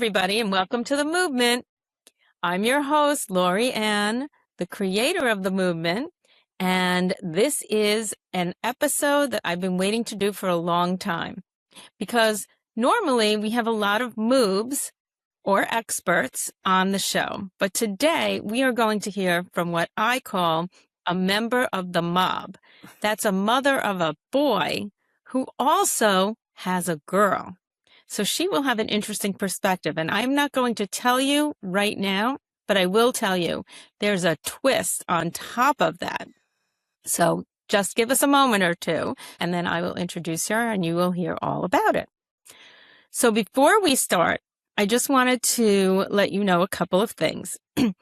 everybody, and welcome to the MOOBment. I'm your host, Laurie Ann, the creator of the MOOBment, and this is an episode that I've been waiting to do for a long time, because normally we have a lot of moobs or experts on the show, but today we are going to hear from what I call a member of the mob. That's a mother of a boy who also has a girl. So she will have an interesting perspective, and I'm not going to tell you right now, but I will tell you there's a twist on top of that. So just give us a moment or two, and then I will introduce her, and you will hear all about it. So before we start, I just wanted to let you know a couple of things. The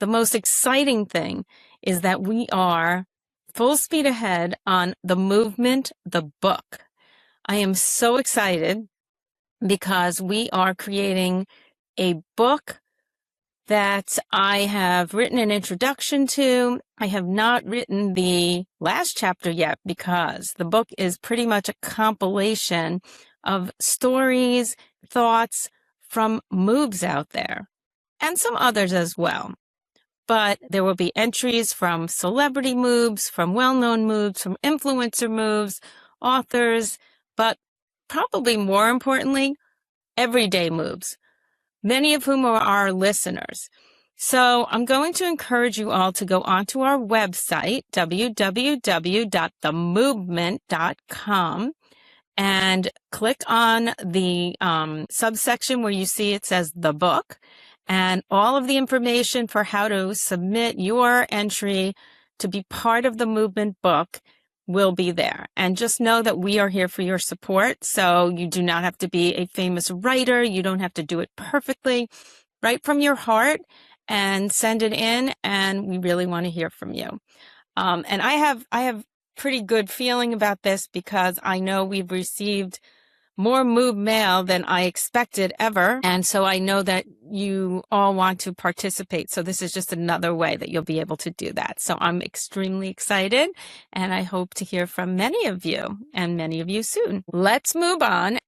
most exciting thing is that we are full speed ahead on the MOOBment, the book. I am so excited because we are creating a book that I have written an introduction to. I have not written the last chapter yet because the book is pretty much a compilation of stories, thoughts from moobs out there, and some others as well. But there will be entries from celebrity moobs, from well-known moobs, from influencer moobs, authors, but probably more importantly, everyday moobs, many of whom are our listeners. So I'm going to encourage you all to go onto our website, www.themoobment.com, and click on the subsection where you see it says the book, and all of the information for how to submit your entry to be part of the MOOBment book will be there. And just know that we are here for your support. So you do not have to be a famous writer. You don't have to do it perfectly. Write from your heart and send it in. And we really want to hear from you. And I have pretty good feeling about this because I know we've received more moob mail than I expected ever. And so I know that you all want to participate. So this is just another way that you'll be able to do that. So I'm extremely excited, and I hope to hear from many of you and many of you soon. Let's move on.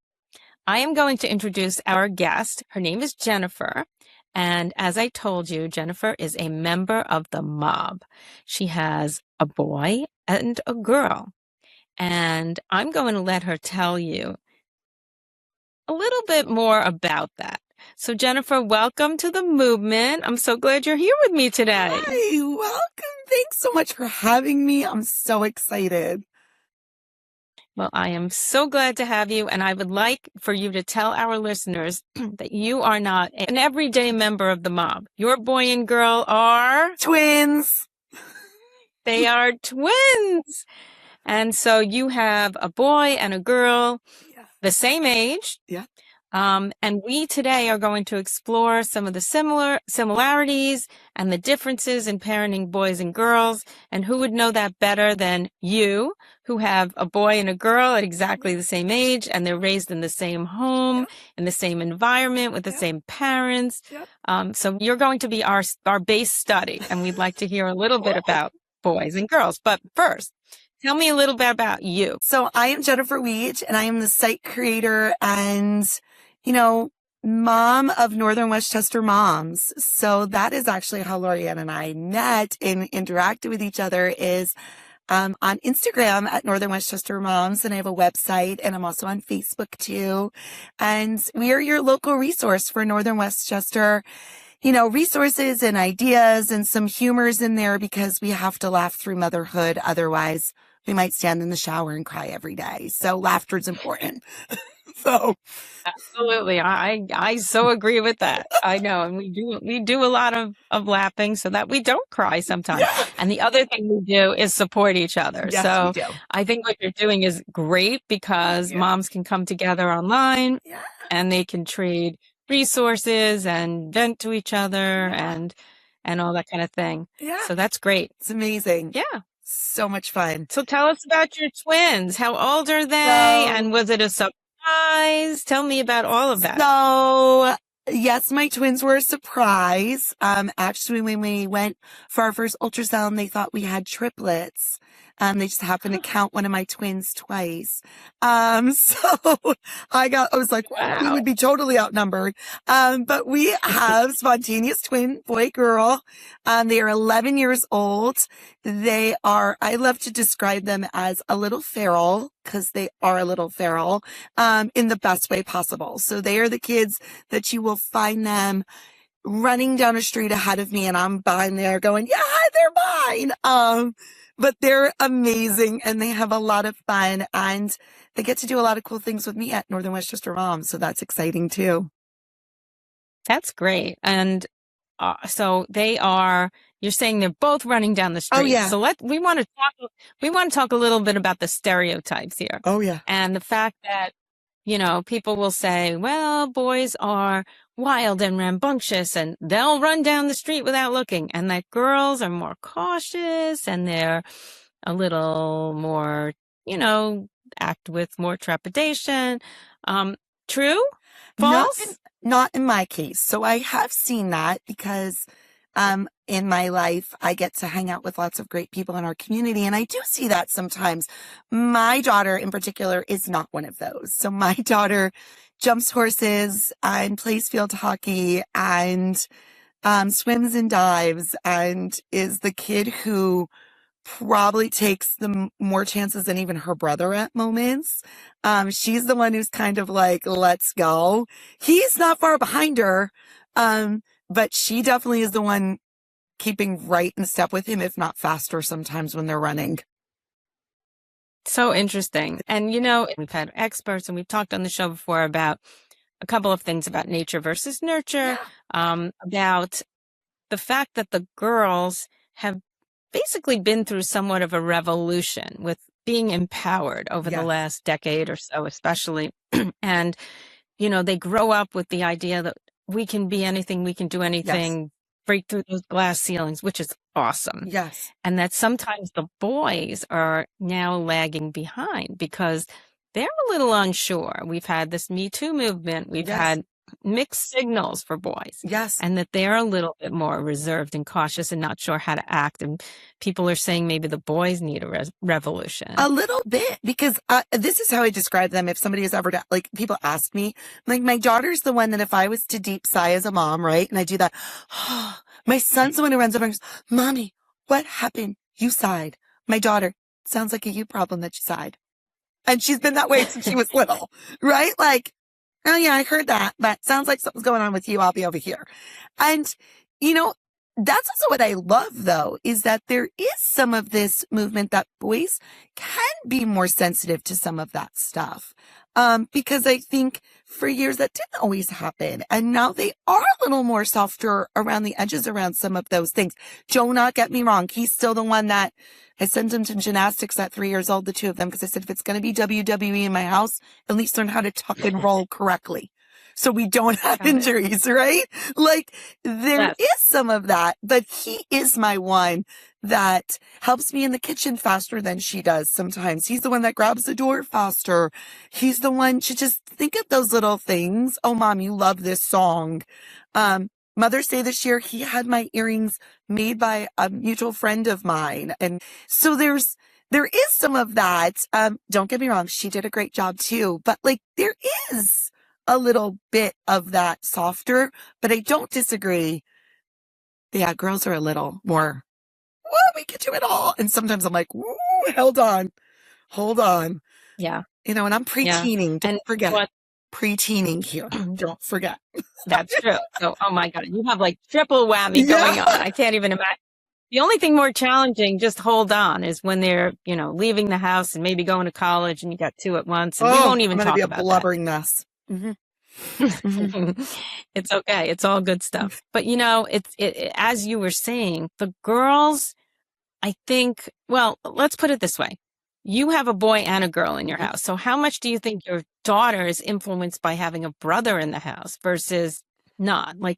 I am going to introduce our guest. Her name is Jennifer. And as I told you, Jennifer is a member of the mob. She has a boy and a girl. And I'm going to let her tell you a little bit more about that. So Jennifer, welcome to the MOOBment. I'm so glad you're here with me today. Hi, welcome. Thanks so much for having me. I'm so excited. Well, I am so glad to have you, and I would like for you to tell our listeners that you are not an everyday member of the mob. Your boy and girl are twins. They are twins. And so you have a boy and a girl, the same age. Yeah. And we today are going to explore some of the similarities and the differences in parenting boys and girls. And who would know that better than you, who have a boy and a girl at exactly the same age, and they're raised in the same home, in the same environment, with the same parents. So you're going to be our base study, and we'd like to hear a little bit about boys and girls. But first, tell me a little bit about you. So I am Jennifer Wege, and I am the site creator and, mom of Northern Westchester Moms. So that is actually how Laurie Ann and I met and interacted with each other is on Instagram at Northern Westchester Moms. And I have a website, and I'm also on Facebook too. And we are your local resource for Northern Westchester, resources and ideas and some humors in there because we have to laugh through motherhood. Otherwise, we might stand in the shower and cry every day. So laughter is important. So absolutely. I so agree with that. I know. And we do a lot of laughing so that we don't cry sometimes. Yeah. And the other thing we do is support each other. Yes, so we do. I think what you're doing is great because moms can come together online and they can trade resources and vent to each other and all that kind of thing. Yeah. So that's great. It's amazing. Yeah. So much fun. So tell us about your twins. How old are they? And was it a surprise? Tell me about all of that. So yes, my twins were a surprise. Actually, when we went for our first ultrasound, they thought we had triplets. They just happened to count one of my twins twice. So I was like, well, we Wow. would be totally outnumbered. But we have spontaneous twin boy, girl. They are 11 years old. I love to describe them as a little feral because they are a little feral, in the best way possible. So they are the kids that you will find them running down a street ahead of me and I'm behind there going, yeah, they're mine. But they're amazing and they have a lot of fun and they get to do a lot of cool things with me at Northern Westchester Moms. So that's exciting too. That's great. And so you're saying they're both running down the street. Oh, yeah. So we want to talk a little bit about the stereotypes here. Oh, yeah. And the fact that, people will say, well, boys are wild and rambunctious and they'll run down the street without looking, and that girls are more cautious and they're a little more, act with more trepidation. True? False? Not in my case. So I have seen that because in my life, I get to hang out with lots of great people in our community. And I do see that sometimes. My daughter in particular is not one of those. So my daughter jumps horses and plays field hockey and swims and dives and is the kid who probably takes the more chances than even her brother at moments. She's the one who's kind of like, let's go. He's not far behind her. But she definitely is the one keeping right in step with him, if not faster sometimes when they're running. So interesting. And, we've had experts and we've talked on the show before about a couple of things about nature versus nurture, about the fact that the girls have basically been through somewhat of a revolution with being empowered over the last decade or so, especially. And, they grow up with the idea that we can be anything, we can do anything, break through those glass ceilings, which is awesome. Yes. And that sometimes the boys are now lagging behind because they're a little unsure. We've had this Me Too movement. We've had mixed signals for boys. Yes. And that they're a little bit more reserved and cautious and not sure how to act. And people are saying maybe the boys need a revolution. A little bit, because this is how I describe them. If somebody has ever, people ask me, like, my daughter's the one that if I was to deep sigh as a mom, right? And I do that, my son's the one who runs over and goes, Mommy, what happened? You sighed. My daughter, sounds like a you problem that you sighed. And she's been that way since she was little, right? Like, oh yeah, I heard that, but sounds like something's going on with you. I'll be over here. And, that's also what I love though, is that there is some of this movement that boys can be more sensitive to some of that stuff. Because I think for years that didn't always happen. And now they are a little more softer around the edges around some of those things. Do not get me wrong. He's still the one that I sent him to gymnastics at 3 years old, the two of them, because I said, if it's going to be WWE in my house, at least learn how to tuck and roll correctly. So we don't have injuries, right? Like there is some of that, but he is my one that helps me in the kitchen faster than she does sometimes. He's the one that grabs the door faster. He's the one to just think of those little things. Oh, Mom, you love this song. Mother's Day this year, he had my earrings made by a mutual friend of mine. And so there is some of that. Don't get me wrong. She did a great job too, but like there is a little bit of that softer, but I don't disagree. Yeah, girls are a little more, we can do it all. And sometimes I'm like, hold on. Yeah. And I'm pre-teening. Don't forget. Pre-teening here. Don't forget. That's true. So, oh my God, you have like triple whammy going on. I can't even imagine. The only thing more challenging, just hold on, is when they're, leaving the house and maybe going to college and you got two at once. And we won't even talk about that. I'm going to be a blubbering mess. Mm-hmm. It's okay. It's all good stuff. But as you were saying, the girls, I think, well, let's put it this way. You have a boy and a girl in your house. So how much do you think your daughter is influenced by having a brother in the house versus not? Like,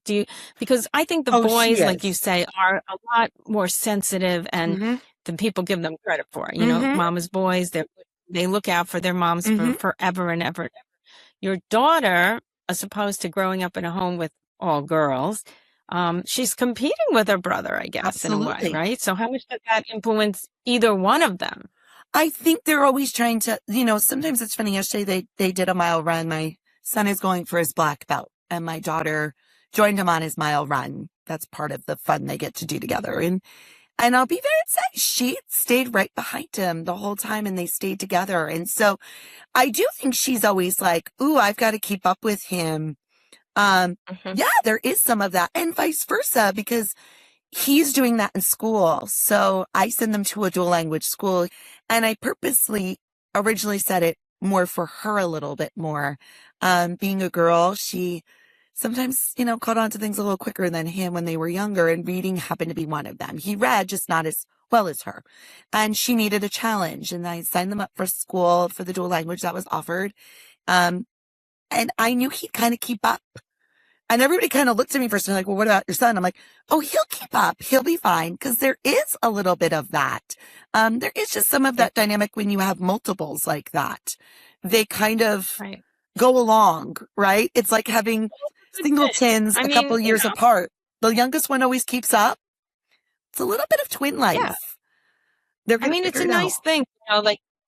because I think the boys, like you say, are a lot more sensitive and than people give them credit for. Mama's boys, they look out for their moms for forever and ever. Your daughter, as opposed to growing up in a home with all girls, she's competing with her brother, I guess, in a way, right? So how much does that influence either one of them? I think they're always trying to, sometimes it's funny. Yesterday they did a mile run. My son is going for his black belt and my daughter joined him on his mile run. That's part of the fun they get to do together. And I'll be very upset. She stayed right behind him the whole time and they stayed together. And so I do think she's always like, ooh, I've got to keep up with him. Yeah, there is some of that and vice versa because he's doing that in school. So I send them to a dual language school and I purposely originally said it more for her a little bit more. Being a girl, she sometimes, caught on to things a little quicker than him when they were younger and reading happened to be one of them. He read just not as well as her and she needed a challenge and I signed them up for school for the dual language that was offered. And I knew he'd kind of keep up. And everybody kind of looked at me first and like, well, what about your son? I'm like, oh, he'll keep up. He'll be fine. Because there is a little bit of that. There is just some of that dynamic when you have multiples like that. They kind of go along, right? It's like having singletons a couple years apart. The youngest one always keeps up. It's a little bit of twin life. Yeah. It's a nice thing.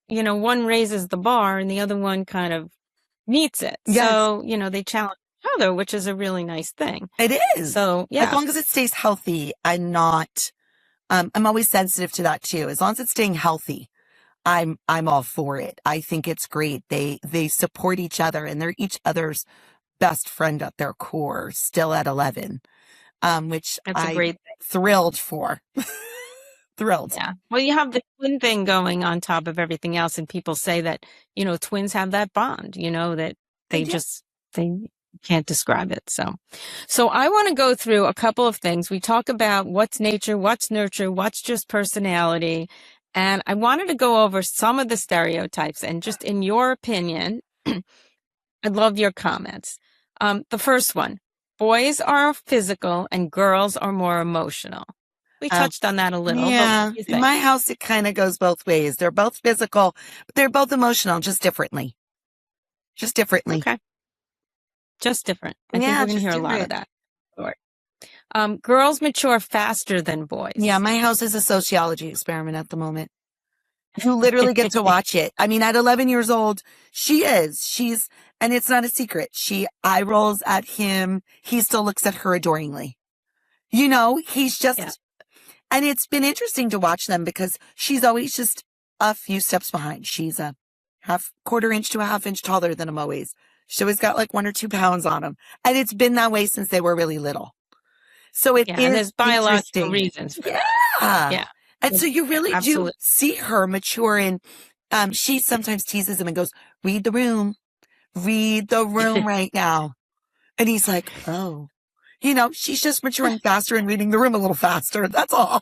One raises the bar and the other one kind of meets it. Yes. So, they challenge each other, which is a really nice thing. It is. So, yeah. As long as it stays healthy, I'm always sensitive to that too. As long as it's staying healthy, I'm all for it. I think it's great. They support each other and they're each other's best friend at their core, still at 11, which I'm thrilled for. Thrilled. Yeah. Well, you have the twin thing going on top of everything else. And people say that, twins have that bond, that they can't describe it. So I want to go through a couple of things. We talk about what's nature, what's nurture, what's just personality. And I wanted to go over some of the stereotypes and just in your opinion, I'd love your comments. The first one, boys are physical and girls are more emotional. We touched on that a little. Yeah. In my house, it kind of goes both ways. They're both physical, but they're both emotional, just differently. Okay. Just different. I think we're going to hear a lot of that. Girls mature faster than boys. Yeah. My house is a sociology experiment at the moment. You literally get to watch it. At 11 years old, and it's not a secret. She eye rolls at him. He still looks at her adoringly. He's just, and it's been interesting to watch them because she's always just a few steps behind. She's a quarter inch to a half inch taller than him always. She always got like 1 or 2 pounds on him. And it's been that way since they were really little. So it is and there's biological reasons for that. Yeah. And so you really do see her mature and she sometimes teases him and goes, read the room right now. And he's like, oh, she's just maturing faster and reading the room a little faster. That's all.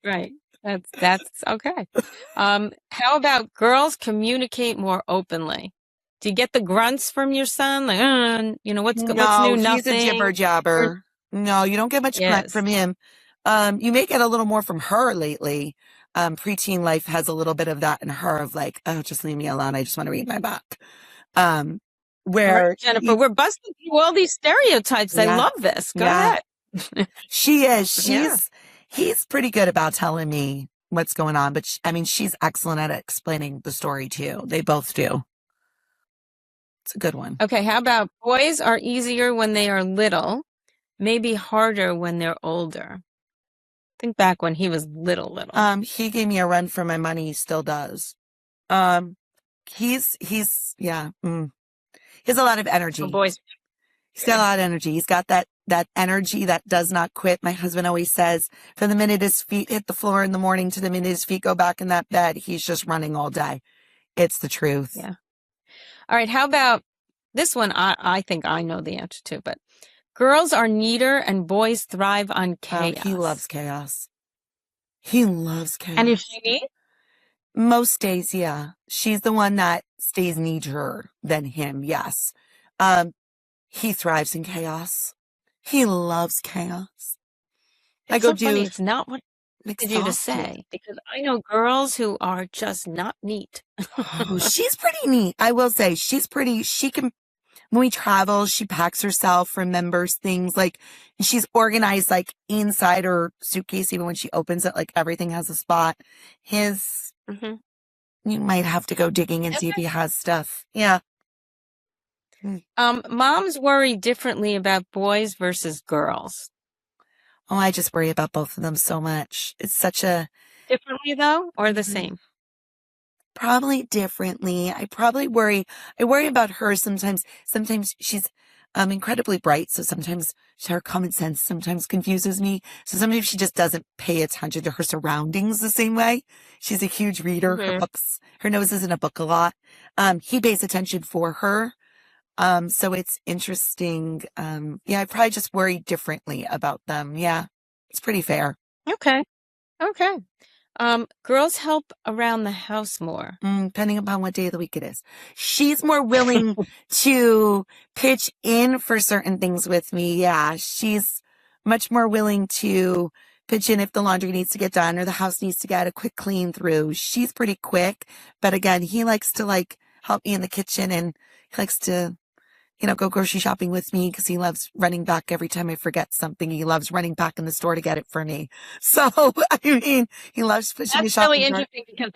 Right. That's okay. How about girls communicate more openly? Do you get the grunts from your son? Like, what's new? Nothing. He's a jibber jabber. No, you don't get much grunt from him. You may get a little more from her lately. Preteen life has a little bit of that in her of like, oh, just leave me alone. I just want to read my book. Where Jennifer, we're busting through all these stereotypes. I love this. Go ahead. She is. He's pretty good about telling me what's going on, but she's excellent at explaining the story too. They both do. It's a good one. Okay. How about boys are easier when they are little, maybe harder when they're older? Think back when he was little. He gave me a run for my money. He still does. He's He has a lot of energy. Boys. He's got a lot of energy. He's got that energy that does not quit. My husband always says from the minute his feet hit the floor in the morning to the minute his feet go back in that bed, he's just running all day. It's the truth. Yeah. All right. How about this one? I think I know the answer to, but girls are neater and boys thrive on chaos. He loves chaos. He loves chaos. And is she neat? Most days, yeah. She's the one that stays neater than him, yes. He thrives in chaos. He loves chaos. Funny. It's not what I expected you to say, because I know girls who are just not neat. Oh, she's pretty neat. I will say she's pretty, when we travel, she packs herself, remembers things she's organized inside her suitcase. Even when she opens it, everything has a spot. His Mm-hmm. You might have to go digging and see if he has stuff. Yeah. Moms worry differently about boys versus girls. Oh, I just worry about both of them so much. It's such a... Differently, though, or the same? Probably differently. I worry about her sometimes. Sometimes she's incredibly bright, so sometimes her common sense sometimes confuses me. So sometimes she just doesn't pay attention to her surroundings the same way. She's a huge reader. Her nose is in a book a lot. He pays attention for her. So it's interesting. I probably just worry differently about them. Yeah, it's pretty fair. Okay. Girls help around the house more. Depending upon what day of the week it is. She's more willing to pitch in for certain things with me. Yeah, she's much more willing to pitch in if the laundry needs to get done or the house needs to get a quick clean through. She's pretty quick. But again, he likes to help me in the kitchen, and he likes to go grocery shopping with me because he loves running back every time I forget something. He loves running back in the store to get it for me. So, he loves pushing the shopping really interesting because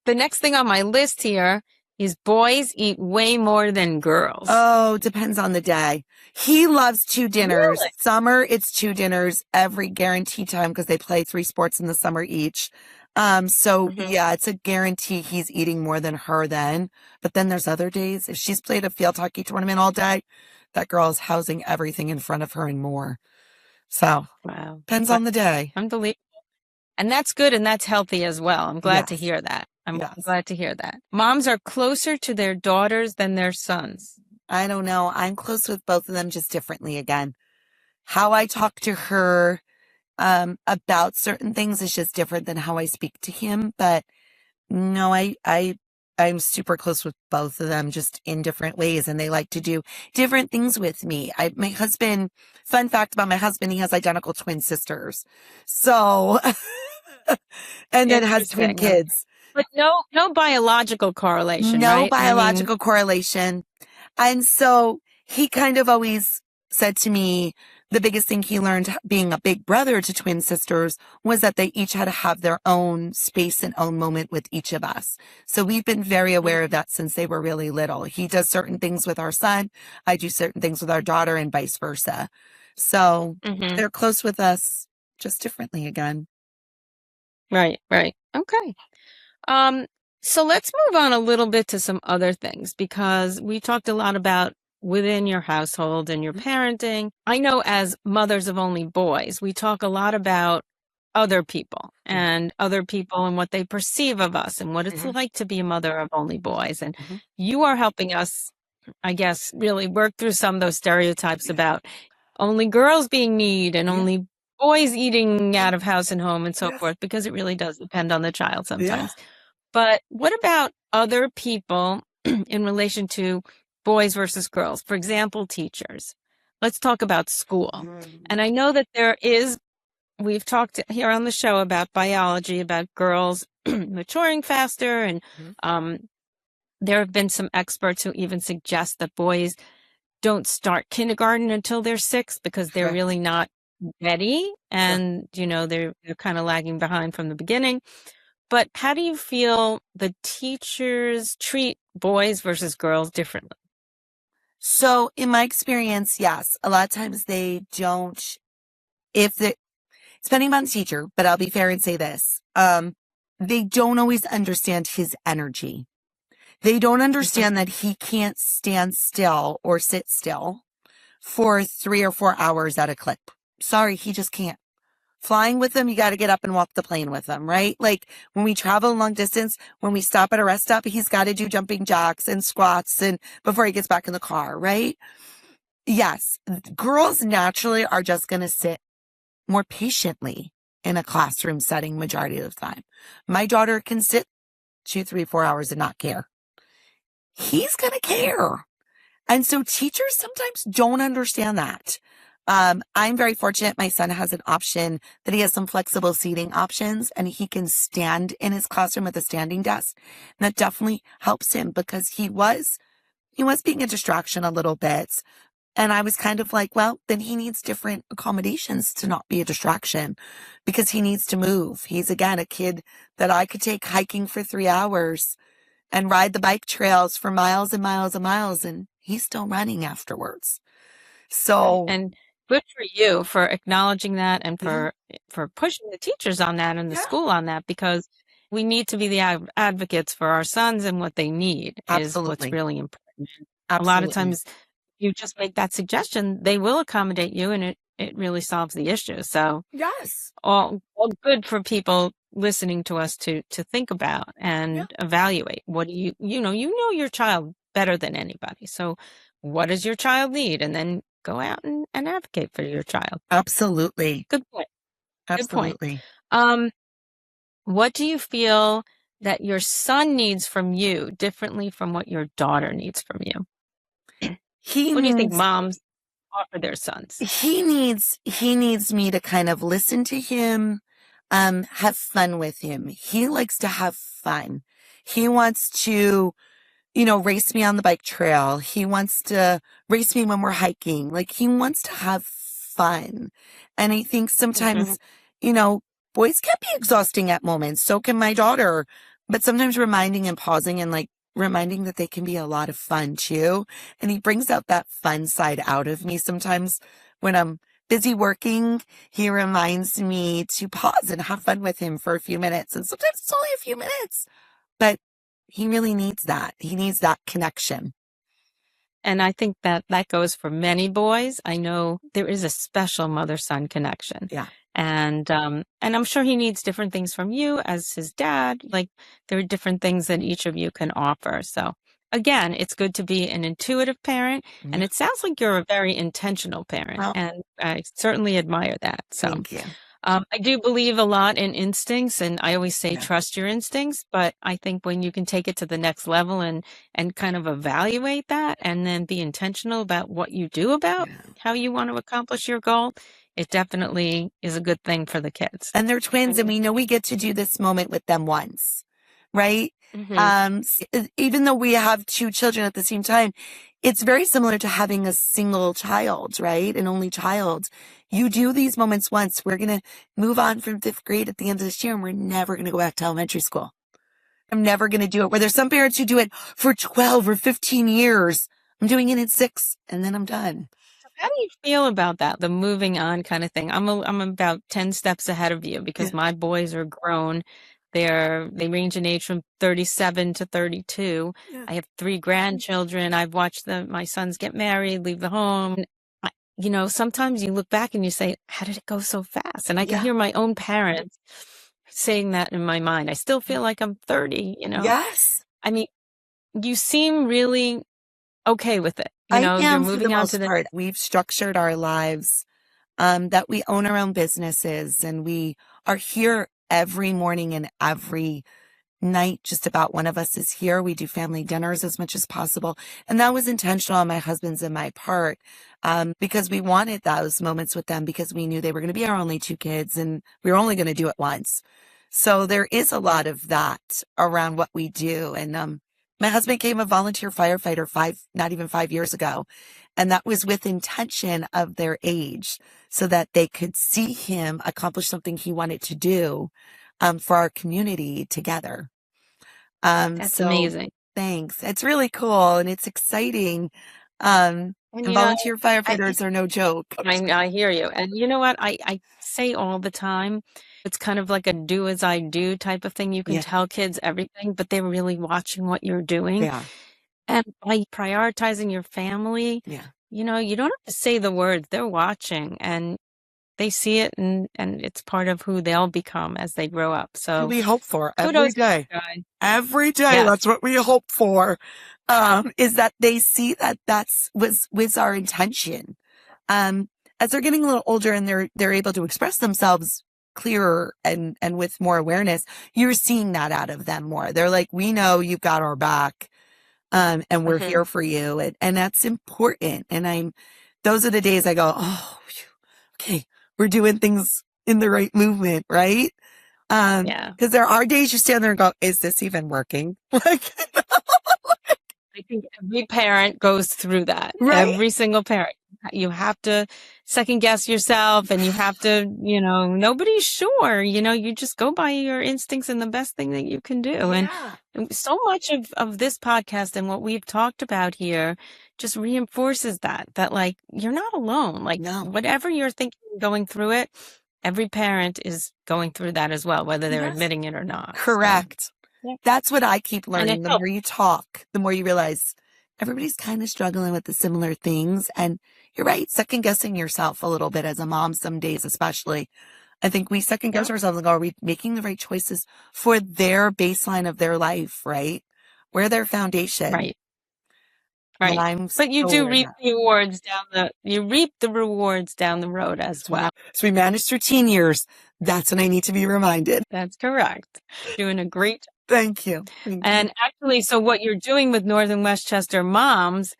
the next thing on my list here is boys eat way more than girls. Oh, depends on the day. He loves 2 dinners. Really? Summer, it's 2 dinners every guaranteed time because they play 3 sports in the summer each. Yeah, it's a guarantee he's eating more than her then. But then there's other days. If she's played a field hockey tournament all day, that girl is housing everything in front of her and more. So, wow. Depends on the day. Unbelievable. And that's good and that's healthy as well. I'm glad to hear that. I'm glad to hear that. Moms are closer to their daughters than their sons. I don't know. I'm close with both of them just differently again. How I talk to her about certain things is just different than how I speak to him. But no, I'm super close with both of them just in different ways. And they like to do different things with me. My husband, fun fact about my husband, he has identical twin sisters. So, and then has twin kids. But no biological correlation, No right? biological correlation. And so he kind of always said to me, the biggest thing he learned being a big brother to twin sisters was that they each had to have their own space and own moment with each of us. So we've been very aware of that since they were really little. He does certain things with our son. I do certain things with our daughter and vice versa. So they're close with us just differently again. Right. Okay. So let's move on a little bit to some other things because we talked a lot about within your household and your parenting. I know as mothers of only boys, we talk a lot about other people and what they perceive of us and what it's like to be a mother of only boys. And you are helping us, I guess, really work through some of those stereotypes about only girls being neat and only boys eating out of house and home and so forth, because it really does depend on the child sometimes. But what about other people in relation to boys versus girls? For example, teachers. Let's talk about school. And I know that we've talked here on the show about biology, about girls maturing faster. And there have been some experts who even suggest that boys don't start kindergarten until they're 6 because they're really not ready. And, they're kind of lagging behind from the beginning. But how do you feel the teachers treat boys versus girls differently? So in my experience, yes, a lot of times they don't, depending on the teacher, but I'll be fair and say this, they don't always understand his energy. They don't understand that he can't stand still or sit still for 3 or 4 hours at a clip. Sorry, he just can't. Flying with them, you got to get up and walk the plane with them, right? Like when we travel a long distance, when we stop at a rest stop, he's got to do jumping jacks and squats and before he gets back in the car, right? Yes, girls naturally are just going to sit more patiently in a classroom setting majority of the time. My daughter can sit 2, 3, 4 hours and not care. He's going to care. And so teachers sometimes don't understand that. I'm very fortunate. My son has an option that he has some flexible seating options and he can stand in his classroom at the standing desk. And that definitely helps him because he was being a distraction a little bit. And I was kind of like, well, then he needs different accommodations to not be a distraction because he needs to move. He's, again, a kid that I could take hiking for 3 hours and ride the bike trails for miles and miles and miles, and he's still running afterwards. So, And good for you for acknowledging that and yeah, for pushing the teachers on that and the yeah, school on that, because we need to be the advocates for our sons, and what they need is what's absolutely. really important. A lot of Absolutely. times you just make that suggestion, they will accommodate you, and it really solves the issue. So Yes. all good for people listening to us to think about Yeah. and evaluate. What do you know your child better than anybody. So what does your child need? And then go out and advocate for your child. Absolutely. Good point. Good point. Absolutely. Um, what do you feel that your son needs from you differently from what your daughter needs from you? He What do you think needs moms offer their sons? he needs me to kind of listen to him, have fun with him. He likes to have fun. He wants to, race me on the bike trail. He wants to race me when we're hiking. Like, he wants to have fun. And I think sometimes, you know, boys can be exhausting at moments. So can my daughter. But sometimes reminding and pausing and like reminding that they can be a lot of fun too. And he brings out that fun side out of me. Sometimes when I'm busy working, he reminds me to pause and have fun with him for a few minutes. And sometimes it's only a few minutes, but he really needs that. He needs that connection. And I think that goes for many boys. I know there is a special mother-son connection. Yeah. And I'm sure he needs different things from you as his dad. Like, there are different things that each of you can offer. So again, it's good to be an intuitive parent. And it sounds like you're a very intentional parent. Well, And I certainly admire that. So thank you. I do believe a lot in instincts, and I always say Yeah. trust your instincts. But I think when you can take it to the next level and kind of evaluate that, and then be intentional about what you do about Yeah. how you want to accomplish your goal, it definitely is a good thing for the kids. And they're twins, and we know we get to do this moment with them once, right? Even though we have 2 children at the same time, it's very similar to having a single child, right? An only child. You do these moments once. We're going to move on from 5th grade at the end of this year, and we're never going to go back to elementary school. I'm never going to do it. Where there's some parents who do it for 12 or 15 years. I'm doing it in 6, and then I'm done. How do you feel about that, the moving on kind of thing? I'm about 10 steps ahead of you because my boys are grown. They range in age from 37 to 32. Yeah. I have 3 grandchildren. I've watched my sons get married, leave the home. Sometimes you look back and you say, how did it go so fast? And I can hear my own parents saying that in my mind. I still feel like I'm 30, Yes. I mean, you seem really okay with it. I you're am for moving the on most to the part. We've structured our lives that we own our own businesses, and we are here every morning and every night. Just about one of us is here. We do family dinners as much as possible. And that was intentional on my husband's and my part because we wanted those moments with them because we knew they were going to be our only 2 kids and we were only going to do it once. So there is a lot of that around what we do. And my husband became a volunteer firefighter not even 5 years ago. And that was with intention of their age so that they could see him accomplish something he wanted to do for our community together. That's amazing. Thanks. It's really cool and it's exciting. And volunteer firefighters are no joke. I hear you. And you know what? I say all the time, it's kind of like a do as I do type of thing. You can tell kids everything, but they're really watching what you're doing. Yeah. And by prioritizing your family, you don't have to say the words. They're watching and they see it, and it's part of who they'll become as they grow up. So we hope for every day. Every day, that's what we hope for, is that they see that was our intention. As they're getting a little older and they're able to express themselves clearer and with more awareness, you're seeing that out of them more. They're like, we know you've got our back, and we're here for you. And that's important. And those are the days I go, oh, okay, we're doing things in the right movement, right? Because there are days you stand there and go, is this even working? I think every parent goes through that. Right? Every single parent. you have to second guess yourself, and you have to, nobody's sure, you just go by your instincts and the best thing that you can do. Yeah. And so much of this podcast and what we've talked about here just reinforces that like, you're not alone. Like, No. whatever you're thinking, going through it, every parent is going through that as well, whether they're Yes. admitting it or not. Correct. So, yeah. That's what I keep And learning. it The helps. more you talk, the more you realize everybody's kind of struggling with the similar things. And you're right, second guessing yourself a little bit as a mom some days, especially. I think we second guess ourselves and go, are we making the right choices for their baseline of their life, right? We're their foundation. Right. And Right. I'm But you so do aware of reap that. the rewards you reap the rewards down the road as well. So we managed through teen years. That's when I need to be reminded. That's correct. Doing a great job. Thank you. And actually, so what you're doing with Northern Westchester Moms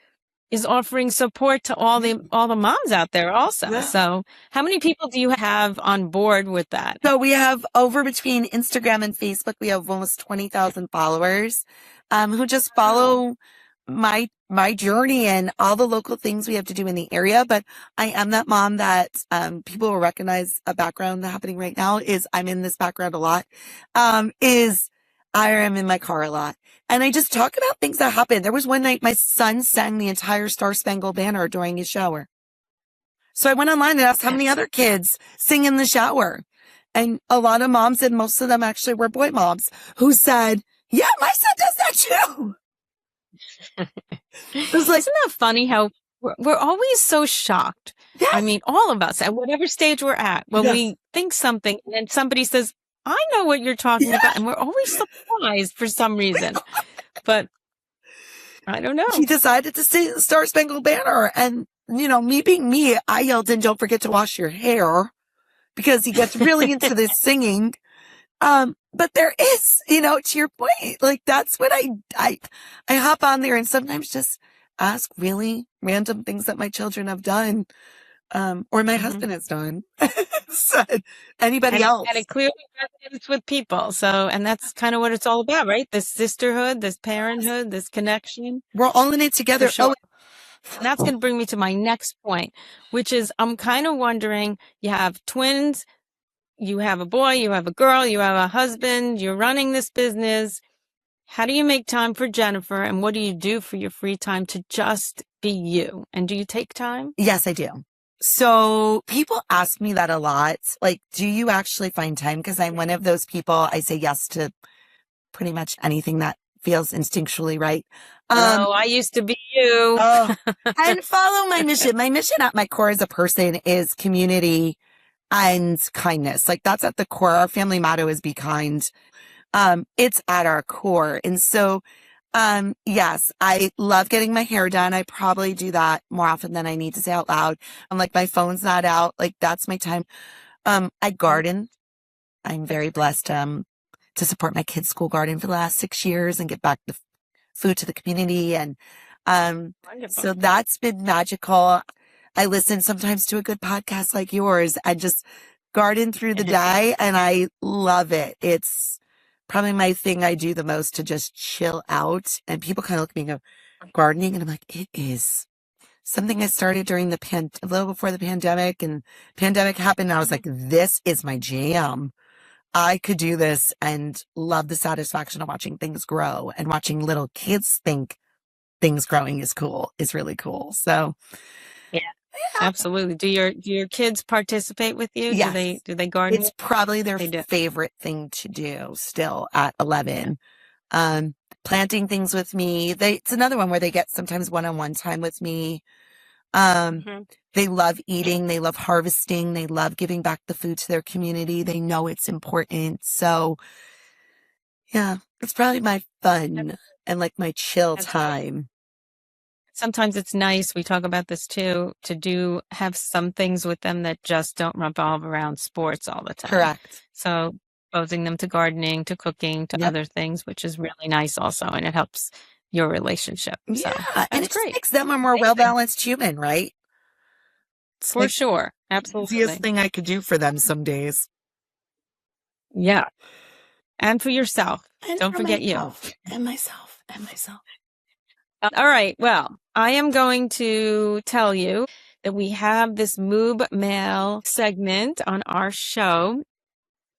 is offering support to all the moms out there also. Yeah. So how many people do you have on board with that? So we have over between Instagram and Facebook, we have almost 20,000 followers who just follow my journey and all the local things we have to do in the area. But I am that mom that people will recognize a background happening right now is I'm in this background a lot, is I am in my car a lot. And I just talk about things that happen. There was one night my son sang the entire Star Spangled Banner during his shower. So I went online and asked how many other kids sing in the shower. And a lot of moms, and most of them actually were boy moms, who said, yeah, my son does that too. It was like, isn't that funny how we're always so shocked? Yes. I mean, all of us at whatever stage we're at, when Yes. we think something and somebody says, I know what you're talking about. And we're always surprised for some reason. But I don't know. He decided to sing the Star Spangled Banner. And, me being me, I yelled in, don't forget to wash your hair, because he gets really into this singing. But there is, to your point, like that's what I hop on there and sometimes just ask really random things that my children have done, or my husband has done. So, anybody else. And it clearly resonates with people. So, and that's kind of what it's all about, right? This sisterhood, this parenthood, this connection. We're all in it together. For sure. And that's going to bring me to my next point, which is I'm kind of wondering, you have twins, you have a boy, you have a girl, you have a husband, you're running this business. How do you make time for Jennifer, and what do you do for your free time to just be you? And do you take time? Yes, I do. So people ask me that a lot. Like, do you actually find time? Because I'm one of those people, I say yes to pretty much anything that feels instinctually right. I used to be you. And follow my mission. My mission at my core as a person is community and kindness. Like that's at the core. Our family motto is be kind. It's at our core. And so, yes, I love getting my hair done. I probably do that more often than I need to say out loud. I'm like, my phone's not out. Like that's my time. I garden. I'm very blessed, to support my kids' school garden for the last 6 years and get back the food to the community. And, so that's been magical. I listen sometimes to a good podcast like yours and just garden through the day, and I love it. It's probably my thing I do the most to just chill out. And people kind of look at me and go, gardening? And I'm like, it is something I started during a little before the pandemic, and pandemic happened. And I was like, this is my jam. I could do this and love the satisfaction of watching things grow and watching little kids think things growing is cool, is really cool. So yeah. Absolutely. Do your kids participate with you? Yes. Do they garden? It's probably their favorite thing to do still at 11. Planting things with me. It's another one where they get sometimes one-on-one time with me. They love eating. They love harvesting. They love giving back the food to their community. They know it's important. So yeah, it's probably my fun and like my chill time. Sometimes it's nice, we talk about this too, to have some things with them that just don't revolve around sports all the time. Correct. So exposing them to gardening, to cooking, to other things, which is really nice also. And it helps your relationship. So and it just makes them a more well-balanced human, right? It's for sure. Absolutely. The easiest thing I could do for them some days. Yeah. And for yourself. And don't forget myself. you. And myself. And myself. All right. Well, I am going to tell you that we have this Moob Mail segment on our show.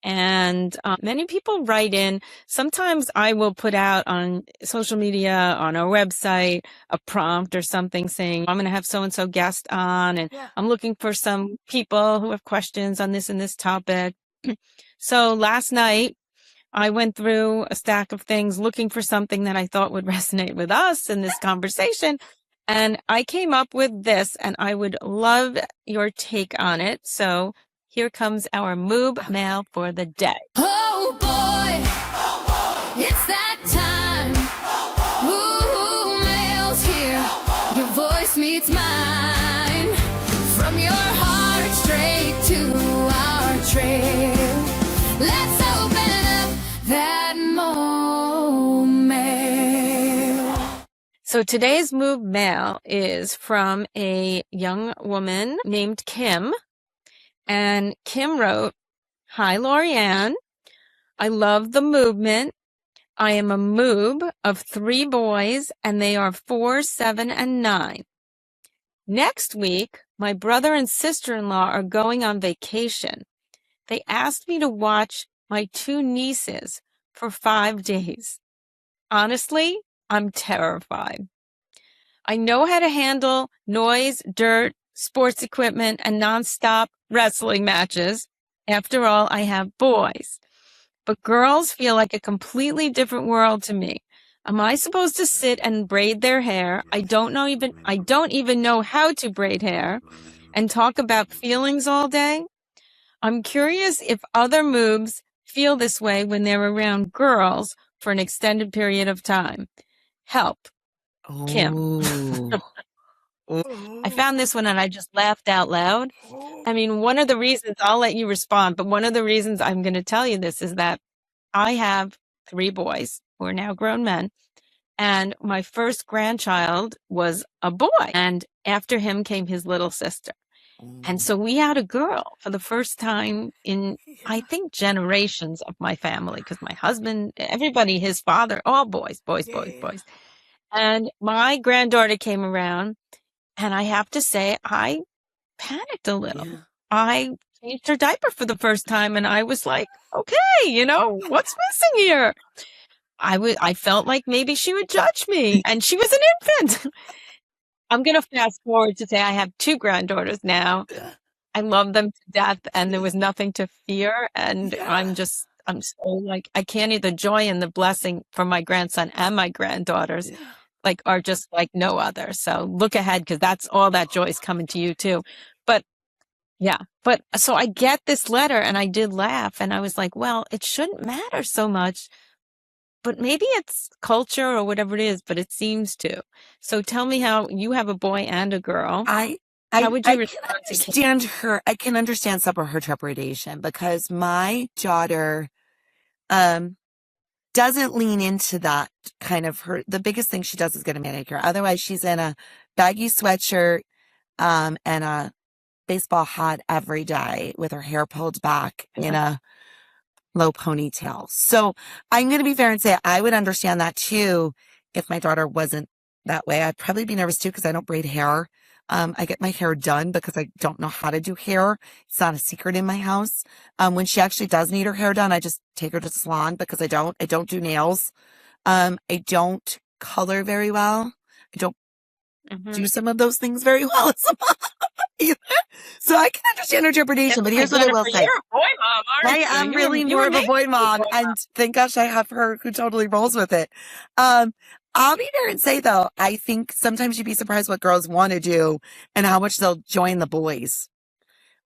And many people write in. Sometimes I will put out on social media, on our website, a prompt or something saying, I'm going to have so-and-so guest on, and I'm looking for some people who have questions on this and this topic. So last night, I went through a stack of things looking for something that I thought would resonate with us in this conversation. And I came up with this, and I would love your take on it. So here comes our Moob Mail for the day. Oh boy, it's that time. Ooh, mail's here. Your voice meets mine. From your heart straight to our trail. Let's open up that mail. So today's Moob Mail is from a young woman named Kim. And Kim wrote, Hi, Laurie Ann. I love the movement. I am a moob of 3 boys, and they are 4, 7, and 9. Next week, my brother and sister-in-law are going on vacation. They asked me to watch my 2 nieces for 5 days. Honestly, I'm terrified. I know how to handle noise, dirt, sports equipment, and nonstop wrestling matches. After all, I have boys. But girls feel like a completely different world to me. Am I supposed to sit and braid their hair? I don't even know how to braid hair, and talk about feelings all day. I'm curious if other moobs feel this way when they're around girls for an extended period of time. Help. Kim. I found this one and I just laughed out loud. I mean, one of the reasons, I'll let you respond, but one of the reasons I'm going to tell you this is that I have 3 boys who are now grown men, and my first grandchild was a boy, and after him came his little sister. And so we had a girl for the first time in, I think, generations of my family, because my husband, everybody, his father, all boys. And my granddaughter came around, and I have to say, I panicked a little. Yeah. I changed her diaper for the first time, and I was like, okay, what's missing here? I felt like maybe she would judge me, and she was an infant. I'm going to fast forward to say I have 2 granddaughters now. I love them to death, and there was nothing to fear. And I'm so like, I can't either joy in the blessing from my grandson and my granddaughters. Are just like no other. So look ahead, because that's all that joy is coming to you too. But so I get this letter, and I did laugh, and I was like, well, it shouldn't matter so much, but maybe it's culture or whatever it is, but it seems to. So tell me how you have a boy and a girl. How would you respond to Kim? I can understand some of her trepidation, because my daughter, doesn't lean into that kind of the biggest thing she does is get a manicure. Otherwise, she's in a baggy sweatshirt, and a baseball hat every day with her hair pulled back in a low ponytail. So I'm going to be fair and say I would understand that too if my daughter wasn't that way. I'd probably be nervous too, because I don't braid hair. I get my hair done because I don't know how to do hair. It's not a secret in my house. When she actually does need her hair done, I just take her to the salon, because I don't do nails. I don't color very well. I don't do some of those things very well as a mom either. So I can understand her trepidation, but here's what I will say. You're a boy mom, aren't you? I am really more of a boy mom, and thank gosh I have her who totally rolls with it. I'll be there and say, though, I think sometimes you'd be surprised what girls want to do and how much they'll join the boys.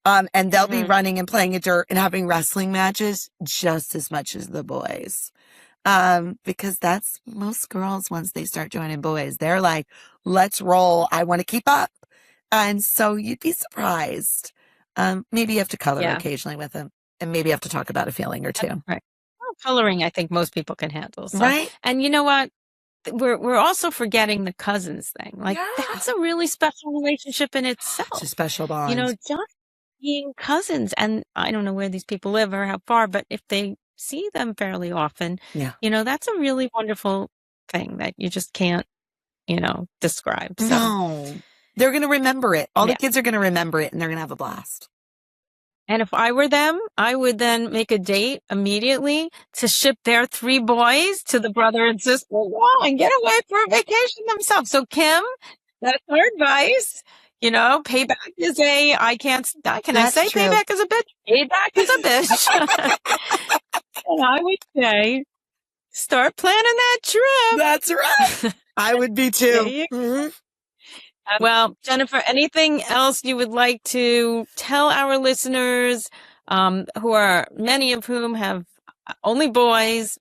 And they'll be running and playing in dirt and having wrestling matches just as much as the boys. Because that's most girls, once they start joining boys, they're like, let's roll. I want to keep up. And so you'd be surprised. Maybe you have to color occasionally with them, and maybe you have to talk about a feeling or two. Right. Well, coloring, I think most people can handle. So. Right. And you know what? We're also forgetting the cousins thing. That's a really special relationship in itself. It's a special bond. Just being cousins. And I don't know where these people live or how far, but if they see them fairly often, that's a really wonderful thing that you just can't, describe. So. No. They're going to remember it. All Yeah. the kids are going to remember it, and they're going to have a blast. And if I were them, I would then make a date immediately to ship their 3 boys to the brother and sister and get away for a vacation themselves. So Kim, that's our advice. You know, payback is can I That's say true. payback is a bitch? Payback is a bitch. And I would say, start planning that trip. That's right. I would be too. There you Mhm. Well, Jennifer, anything else you would like to tell our listeners, many of whom have only boys,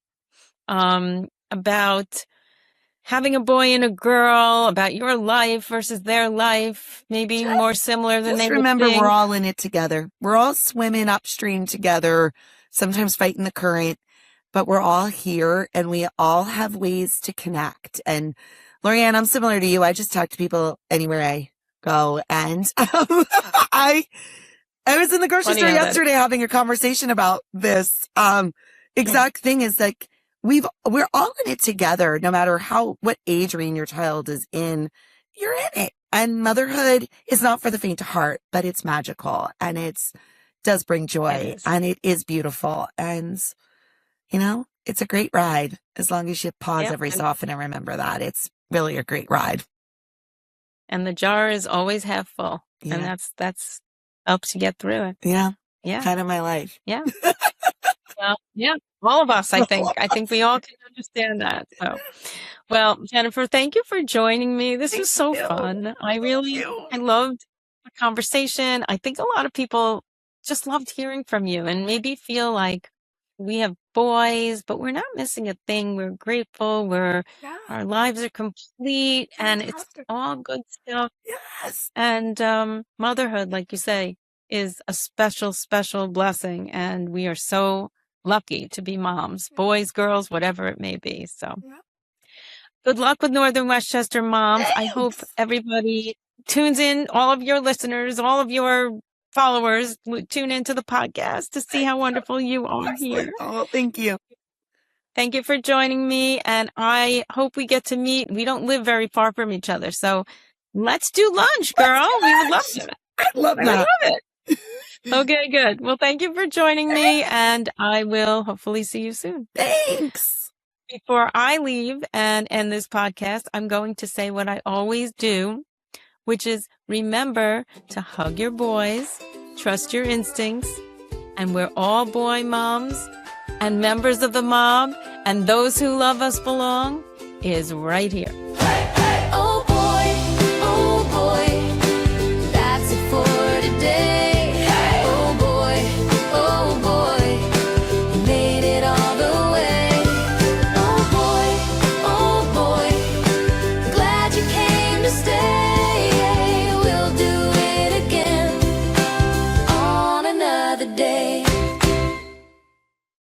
about having a boy and a girl, about your life versus their life, maybe more similar than Just they would remember, think? we're all in it together. We're all swimming upstream together, sometimes fighting the current, but we're all here and we all have ways to connect. And Laurie Ann, I'm similar to you. I just talk to people anywhere I go. And I was in the grocery Funny store how that- yesterday having a conversation about this exact thing is like, we're all in it together, no matter what age range your child is in, you're in it. And motherhood is not for the faint of heart, but it's magical and does bring joy It is. and it is beautiful. And, you know, it's a great ride as long as you pause Yep. every so often and remember that it's really a great ride. And the jar is always half full. Yeah. And that's helps you get through it. Yeah. Yeah. Kind of my life. Yeah. Well, yeah, all of us, I think. I think we all can understand that. So, well, Jennifer, thank you for joining me. This was so you. fun. I you. loved the conversation. I think a lot of people just loved hearing from you and maybe feel like we have boys, but we're not missing a thing. We're grateful. Our lives are complete and it's Fantastic. all good stuff. Yes. And motherhood, like you say, is a special, special blessing. And we are so lucky to be moms, boys, girls, whatever it may be. So good luck with Northern Westchester Moms. I hope everybody tunes in, all of your listeners, all of your followers tune into the podcast to see how wonderful you are here. Oh, thank you. Thank you for joining me. And I hope we get to meet. We don't live very far from each other. So let's do lunch, girl. We would love to. I love I that. love it. Okay, good. Well, thank you for joining me, and I will hopefully see you soon. Thanks. Before I leave and end this podcast, I'm going to say what I always do, which is remember to hug your boys, trust your instincts, and we're all boy moms and members of the mob, and those who love us belong is right here.